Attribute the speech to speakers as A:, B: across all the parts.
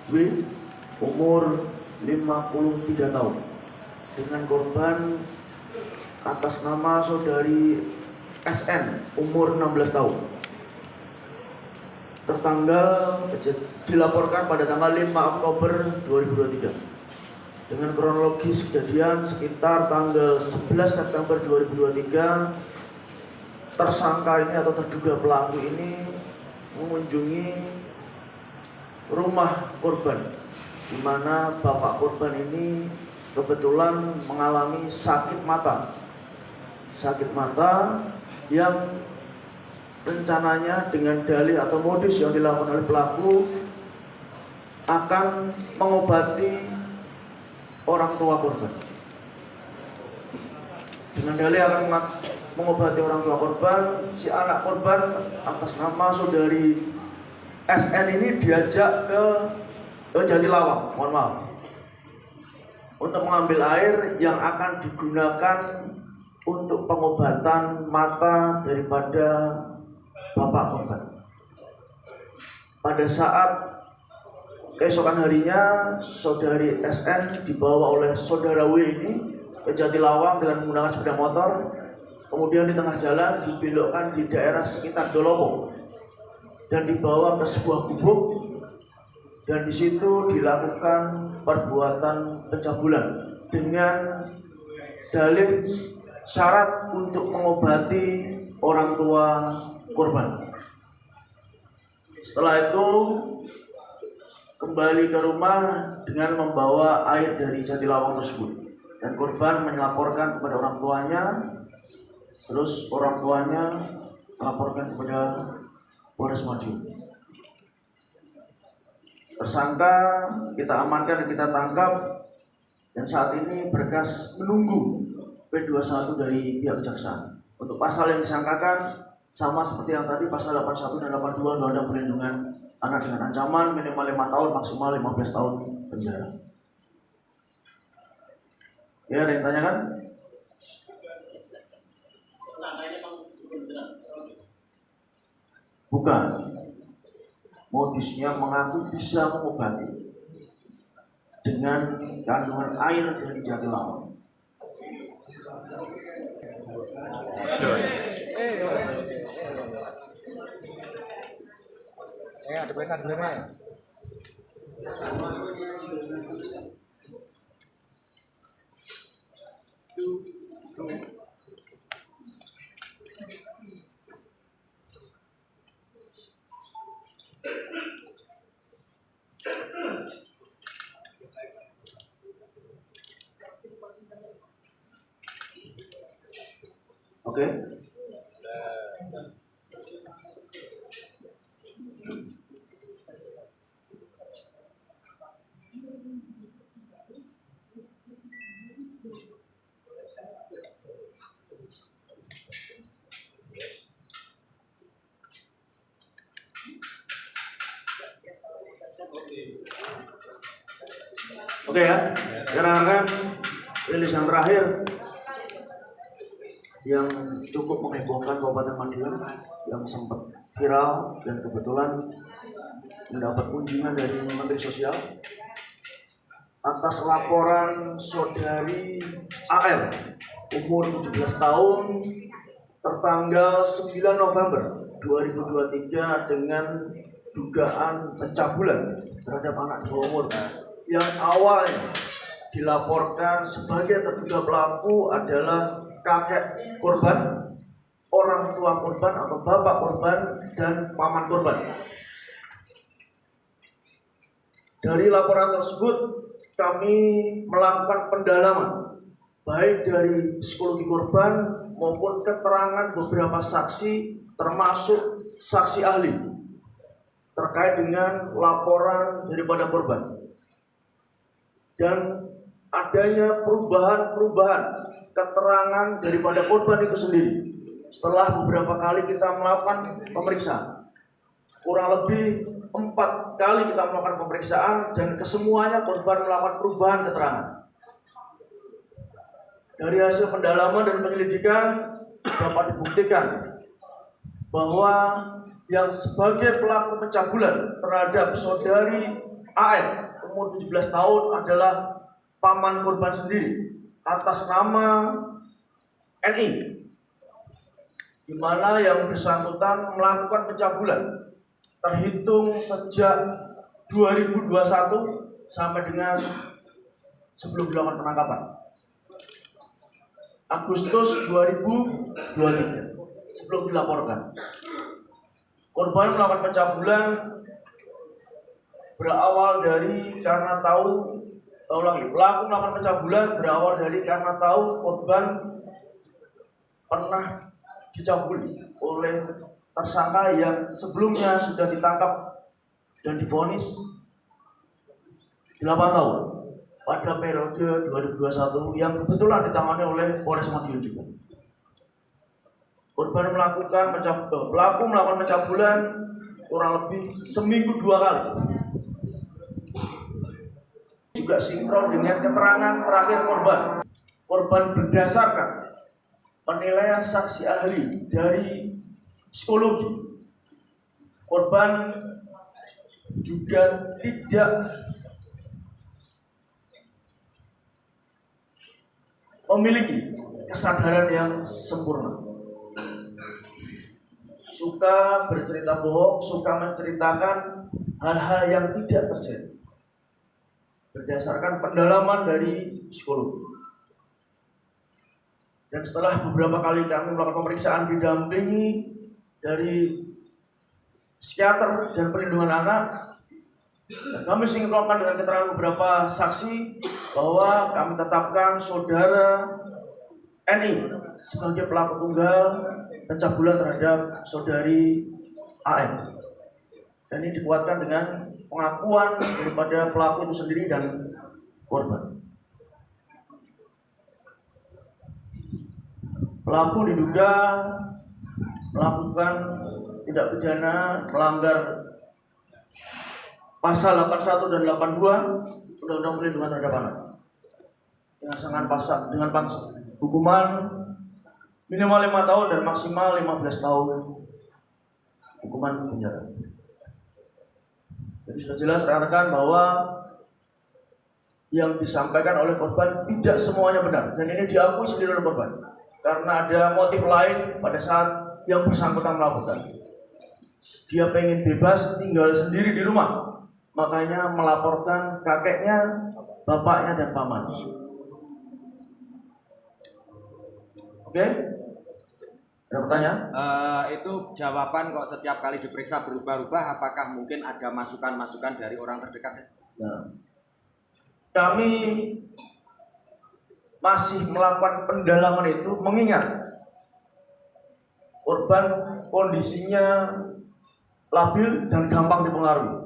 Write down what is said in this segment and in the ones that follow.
A: W, umur 53 tahun, dengan korban atas nama saudari SN, umur 16 tahun. Dilaporkan pada tanggal 5 Oktober 2023. Dengan kronologis kejadian sekitar tanggal 11 September 2023, tersangka ini atau terduga pelaku ini mengunjungi rumah korban, di mana bapak korban ini kebetulan mengalami sakit mata yang rencananya dengan dalih atau modus yang dilakukan oleh pelaku akan mengobati orang tua korban. Dengan dalih akan mengobati orang tua korban, si anak korban atas nama saudari SN ini diajak ke Jatilawang, mohon maaf, untuk mengambil air yang akan digunakan untuk pengobatan mata daripada bapak korban. Pada saat keesokan harinya, saudari SN dibawa oleh saudara W ini ke Jatilawang dengan menggunakan sepeda motor. Kemudian di tengah jalan dibelokkan di daerah sekitar Dolopo dan dibawa ke sebuah gubuk, dan di situ dilakukan perbuatan pencabulan dengan dalih syarat untuk mengobati orang tua korban. Setelah itu kembali ke rumah dengan membawa air dari Jatilawang tersebut, dan korban melaporkan kepada orang tuanya, terus orang tuanya melaporkan kepada Polres Madiun. Tersangka kita amankan dan kita tangkap, dan saat ini berkas menunggu P21 dari pihak kejaksaan. Untuk pasal yang disangkakan sama seperti yang tadi, pasal 81 dan 82 Undang-Undang Perlindungan Anak dengan ancaman minimal 5 tahun maksimal 15 tahun penjara. Ya, ada yang tanyakan? Bukan. Modusnya mengaku bisa mengobati dengan kandungan air dari Jatilawang.
B: Ada benar benar.
A: Oke. Oke ya, sekarang rilis yang terakhir yang cukup menghebohkan Kabupaten Madiun, yang sempat viral dan kebetulan mendapat kunjungan dari Menteri Sosial atas laporan saudari AL umur 17 tahun tertanggal 9 November 2023 dengan dugaan pencabulan terhadap anak di bawah umur, yang awalnya dilaporkan sebagai terduga pelaku adalah kakek korban, orang tua korban atau bapak korban, dan paman korban. Dari laporan tersebut kami melakukan pendalaman baik dari psikologi korban maupun keterangan beberapa saksi, termasuk saksi ahli terkait dengan laporan daripada korban, dan adanya perubahan keterangan daripada korban itu sendiri. Setelah beberapa kali kita melakukan pemeriksaan, kurang lebih 4 kali kita melakukan pemeriksaan, dan kesemuanya korban melakukan perubahan keterangan. Dari hasil pendalaman dan penyelidikan dapat dibuktikan bahwa yang sebagai pelaku pencabulan terhadap saudari AN umur 17 tahun adalah paman korban sendiri atas nama NI, di mana yang bersangkutan melakukan pencabulan terhitung sejak 2021 sampai dengan sebelum dilakukan penangkapan Agustus 2023 sebelum dilaporkan. Korban melakukan pencabulan berawal dari karena tahu, pelaku melakukan pencabulan berawal dari karena tahu korban pernah dicabuli oleh tersangka yang sebelumnya sudah ditangkap dan divonis 8 tahun pada periode 2021 yang kebetulan ditangani oleh Polres Madiun juga. Pelaku melakukan pencabulan kurang lebih seminggu 2 kali. Juga sinkron dengan keterangan terakhir korban. Korban berdasarkan penilaian saksi ahli dari psikologi. Korban juga tidak memiliki kesadaran yang sempurna. Suka bercerita bohong, suka menceritakan hal-hal yang tidak terjadi berdasarkan pendalaman dari psikologi. Dan setelah beberapa kali kami melakukan pemeriksaan didampingi dari psikiater dan perlindungan anak, dan kami sinkronkan dengan keterangan beberapa saksi bahwa kami tetapkan saudara NI sebagai pelaku tunggal pencabulan terhadap saudari AN. Dan ini dikuatkan dengan pengakuan daripada pelaku itu sendiri dan korban. Pelaku diduga melakukan tindak pidana melanggar pasal 81 dan 82 Undang-Undang Perlindungan Terhadap Anak dengan hukuman minimal 5 tahun dan maksimal 15 tahun hukuman penjara. Jadi sudah jelas rekan-rekan bahwa yang disampaikan oleh korban tidak semuanya benar, dan ini diakui sendiri oleh korban karena ada motif lain pada saat yang bersangkutan melakukan. Dia pengen bebas tinggal sendiri di rumah, makanya melaporkan kakeknya, bapaknya, dan paman. Oke? Ada pertanyaan?
B: Itu jawaban kok setiap kali diperiksa berubah-ubah, apakah mungkin ada masukan-masukan dari orang terdekat?
A: Nah, kami masih melakukan pendalaman itu mengingat korban kondisinya labil dan gampang dipengaruhi.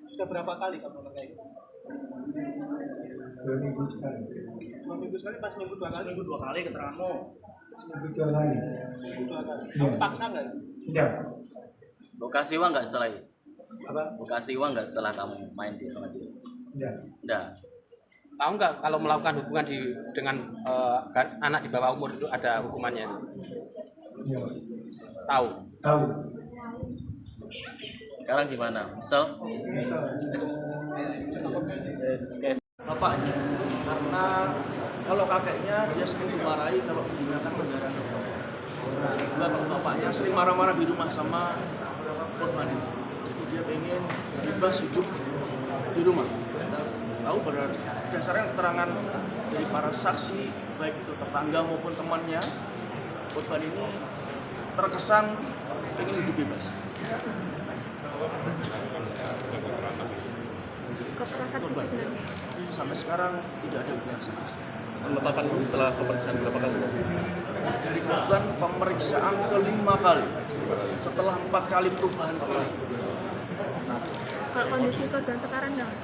C: Sudah berapa kali kamu kayak gitu?
D: 2 minggu sekali.
C: 2 minggu sekali, pas minggu 2 kali?
A: Seminggu 2 kali keteranganmu.
D: Seminggu 2 kali.
C: Seminggu 2 kali.
D: Iya.
C: Kamu paksa nggak?
D: Tidak.
E: Lo kasih uang nggak setelah itu?
D: Apa?
E: Lo kasih uang nggak setelah kamu main di sama dia?
D: Tidak.
E: Enggak.
F: Tahu nggak kalau melakukan hubungan dengan anak di bawah umur itu ada hukumannya?
D: Iya.
F: Tahu.
D: Tahu.
E: Sekarang gimana? Misal?
A: Bapaknya, karena kalau kakeknya dia sering dimarahi kalau menggunakan kendaraan umum. Nah, kalau bapaknya sering marah-marah di rumah sama korban itu, jadi dia pengen bebas hidup di rumah. Tahu berdasarkan keterangan dari para saksi, baik itu tetangga maupun temannya, korban ini terkesan pengen hidup bebas. Korban sampai sekarang tidak ada kekerasan.
C: Penetapan setelah pemeriksaan berapa kali?
A: Dari korban pemeriksaan ke-5 kali setelah 4 kali perubahan peran.
G: Kalau kondisi korban sekarang dong?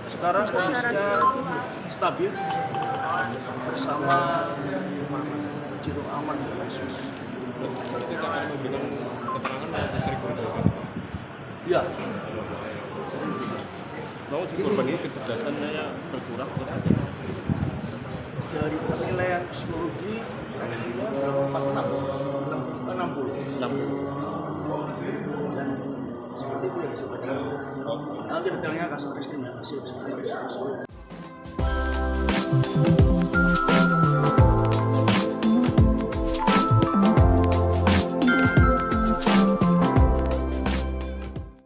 A: Sekarang kondisinya stabil bersama Jiro Aman dan Yesus.
C: Ketika akan memberikan keterangan yang sering berubah.
A: Ya.
C: Mau korban ini kecerdasannya berkurang atau tidak?
A: dari penilaian psikologi IQ-nya 60. Dan seperti itu yang disebutkan. Nanti detailnya kasih reskrim ya, hasil